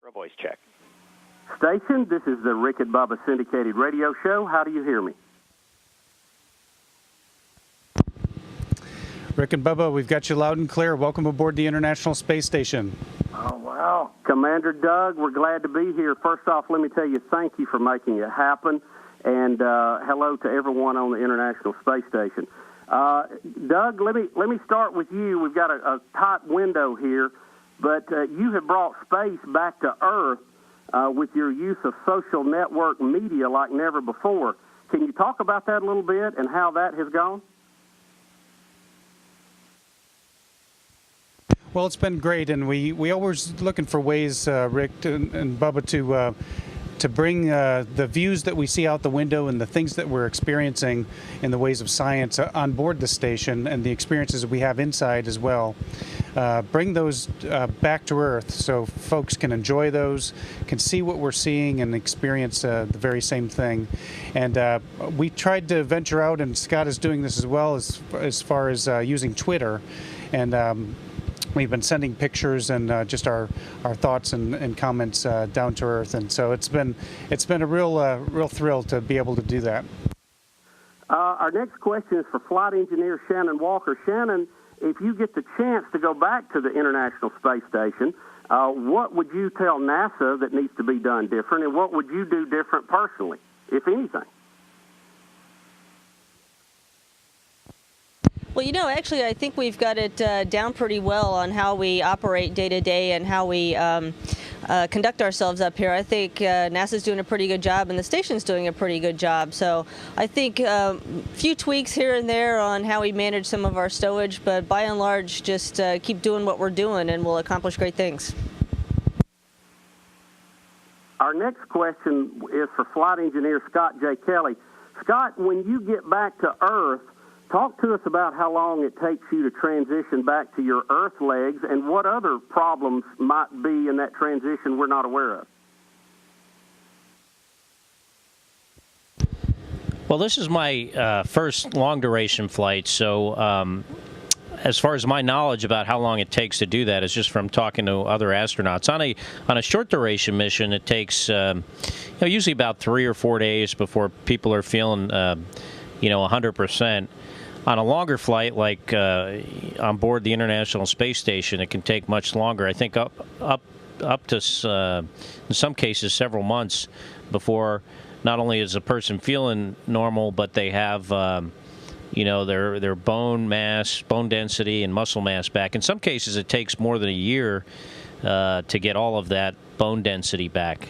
For a voice check. Station, this is the Rick and Bubba syndicated radio show. How do you hear me? Rick and Bubba, we've got you loud and clear. Welcome aboard the International Space Station. Oh, wow. Commander Doug, we're glad to be here. First off, let me tell you thank you for making it happen, and hello to everyone on the International Space Station. Doug, let me start with you. We've got a tight window here, but you have brought space back to Earth with your use of social network media like never before. Can you talk about that a little bit and how that has gone? Well, it's been great, and we always looking for ways, Rick and Bubba, to bring the views that we see out the window and the things that we're experiencing in the ways of science on board the station, and the experiences that we have inside as well. Bring those back to Earth so folks can enjoy those, can see what we're seeing, and experience the very same thing. And we tried to venture out, and Scott is doing this as well, as far as using Twitter. And we've been sending pictures and just our thoughts and comments down to Earth, and so it's been a real thrill to be able to do that. Our next question is for Flight Engineer Shannon Walker. Shannon, if you get the chance to go back to the International Space Station, what would you tell NASA that needs to be done different, and what would you do different personally, if anything? Well, actually, I think we've got it down pretty well on how we operate day to day and how we conduct ourselves up here. I think NASA's doing a pretty good job, and the station's doing a pretty good job. So I think a few tweaks here and there on how we manage some of our stowage, but by and large, just keep doing what we're doing, and we'll accomplish great things. Our next question is for Flight Engineer Scott J. Kelly. Scott, when you get back to Earth, talk to us about how long it takes you to transition back to your Earth legs and what other problems might be in that transition we're not aware of. Well, this is my first long-duration flight, so as far as my knowledge about how long it takes to do that is just from talking to other astronauts. On a short-duration mission, it takes usually about 3 or 4 days before people are feeling 100%. On a longer flight, like on board the International Space Station, it can take much longer. I think up to, in some cases, several months before not only is a person feeling normal, but they have, their bone mass, bone density, and muscle mass back. In some cases, it takes more than a year to get all of that bone density back.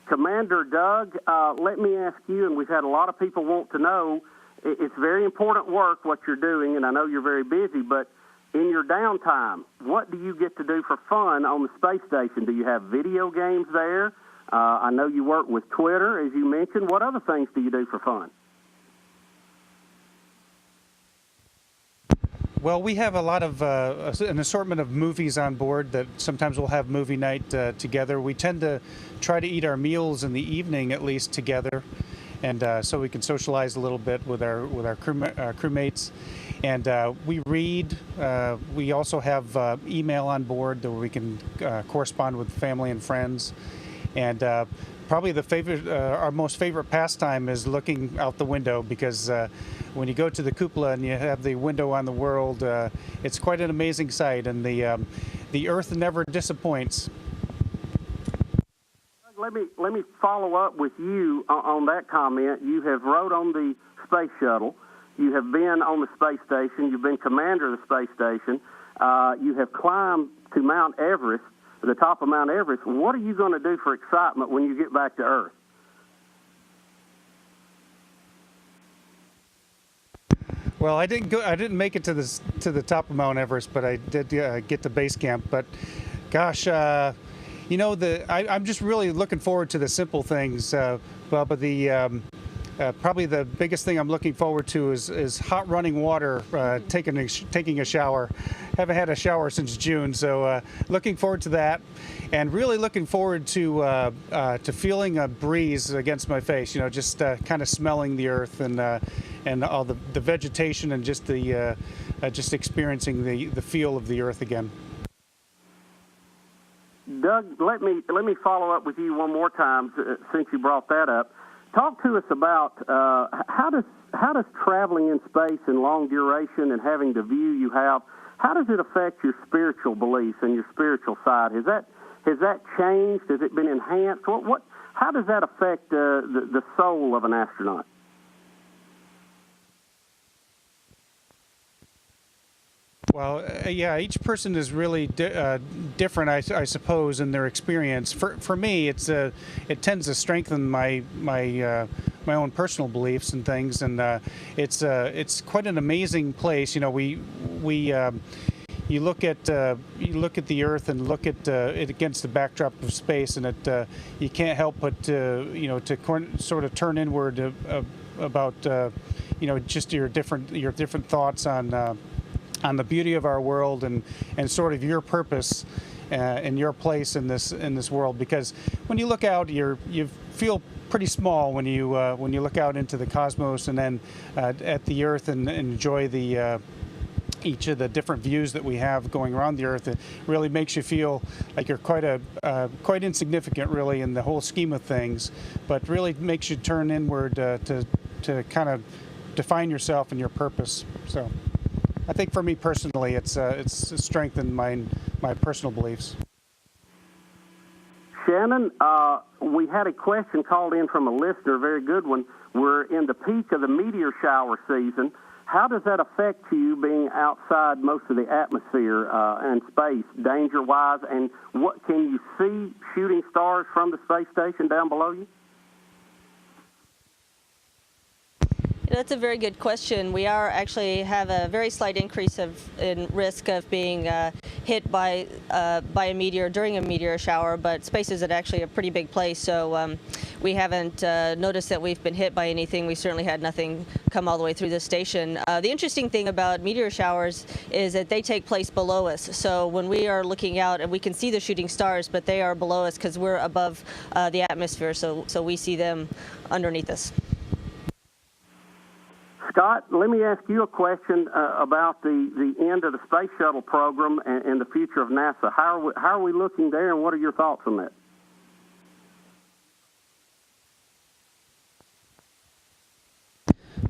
Commander Doug, let me ask you, and we've had a lot of people want to know, it's very important work what you're doing, and I know you're very busy, but in your downtime, what do you get to do for fun on the space station? Do you have video games there? I know you work with Twitter, as you mentioned. What other things do you do for fun? Well, we have a lot of an assortment of movies on board that sometimes we'll have movie night together. We tend to try to eat our meals in the evening at least together, and so we can socialize a little bit with our crewmates. And we read. We also have email on board where we can correspond with family and friends. And probably our most favorite pastime is looking out the window, because when you go to the cupola and you have the window on the world, it's quite an amazing sight, and the Earth never disappoints. Let me follow up with you on that comment. You have rode on the space shuttle. You have been on the space station. You've been commander of the space station. You have climbed to Mount Everest, the top of Mount Everest. What are you going to do for excitement when you get back to Earth? Well, I didn't make it to the top of Mount Everest, but I did get to base camp. But gosh, I'm just really looking forward to the simple things, Bubba. Probably the biggest thing I'm looking forward to is hot running water, taking a shower. Haven't had a shower since June, so looking forward to that, and really looking forward to feeling a breeze against my face. Just kind of smelling the earth and all the vegetation and just the just experiencing the feel of the earth again. Doug, let me follow up with you one more time since you brought that up. Talk to us about how does traveling in space and long duration and having the view you have, how does it affect your spiritual beliefs and your spiritual side? Has that changed? Has it been enhanced? How does that affect the soul of an astronaut? Well, yeah, each person is really different, I suppose, in their experience. For me, it tends to strengthen my own personal beliefs and things, and it's quite an amazing place. You know, you look at the Earth and look at it against the backdrop of space, and you can't help but to sort of turn inward about just your different thoughts on the beauty of our world and sort of your purpose and your place in this world. Because when you look out, you feel pretty small when you look out into the cosmos and then at the Earth and enjoy each of the different views that we have going around the Earth. It really makes you feel like you're quite insignificant, really, in the whole scheme of things. But really makes you turn inward to kind of define yourself and your purpose. So I think for me personally, it's strengthened my personal beliefs. Shannon, we had a question called in from a listener, a very good one. We're in the peak of the meteor shower season. How does that affect you being outside most of the atmosphere and space, danger-wise? And what can you see shooting stars from the space station down below you? That's a very good question. We actually have a very slight increase in risk of being hit by a meteor during a meteor shower, but space is actually a pretty big place, so we haven't noticed that we've been hit by anything. We certainly had nothing come all the way through the station. The interesting thing about meteor showers is that they take place below us, so when we are looking out and we can see the shooting stars, but they are below us because we're above the atmosphere, so we see them underneath us. Scott, let me ask you a question about the end of the space shuttle program and the future of NASA. How are we looking there, and what are your thoughts on that?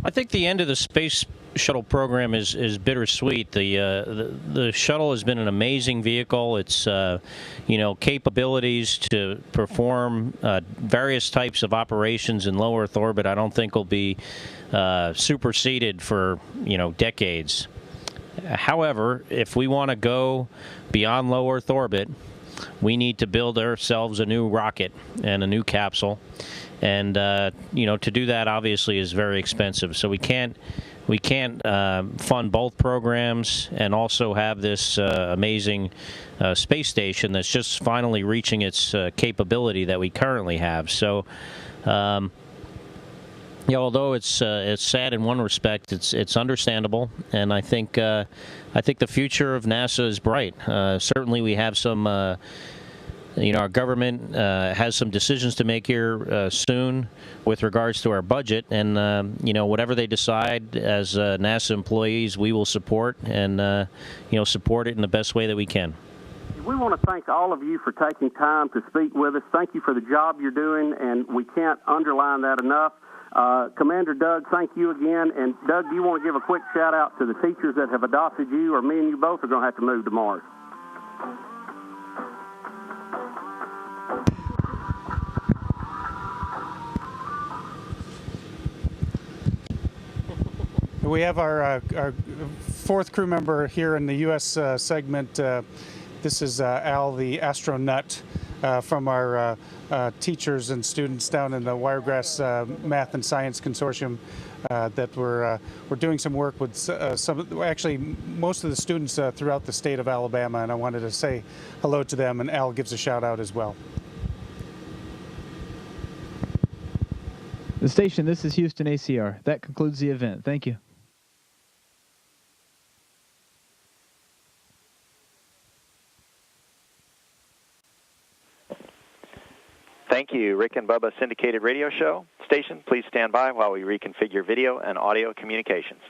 I think the end of the space shuttle program is bittersweet. The shuttle has been an amazing vehicle. Its capabilities to perform various types of operations in low Earth orbit, I don't think will be superseded for decades. However, if we want to go beyond low Earth orbit, we need to build ourselves a new rocket and a new capsule. And to do that obviously is very expensive. So we can't fund both programs and also have this amazing space station that's just finally reaching its capability that we currently have. So, although it's sad in one respect, it's understandable, and I think the future of NASA is bright. Certainly, we have some. Our government has some decisions to make here soon with regards to our budget, and whatever they decide as NASA employees, we will support and support it in the best way that we can. We want to thank all of you for taking time to speak with us. Thank you for the job you're doing, and we can't underline that enough. Commander Doug, thank you again. And Doug, do you want to give a quick shout out to the teachers that have adopted you, or me and you both are going to have to move to Mars? We have our fourth crew member here in the U.S. segment. This is Al, the astronaut, from our teachers and students down in the Wiregrass Math and Science Consortium. That we're doing some work with most of the students throughout the state of Alabama, and I wanted to say hello to them, and Al gives a shout out as well. The station, this is Houston ACR. That concludes the event. Thank you. Thank you, Rick and Bubba Syndicated Radio Show. Station, please stand by while we reconfigure video and audio communications.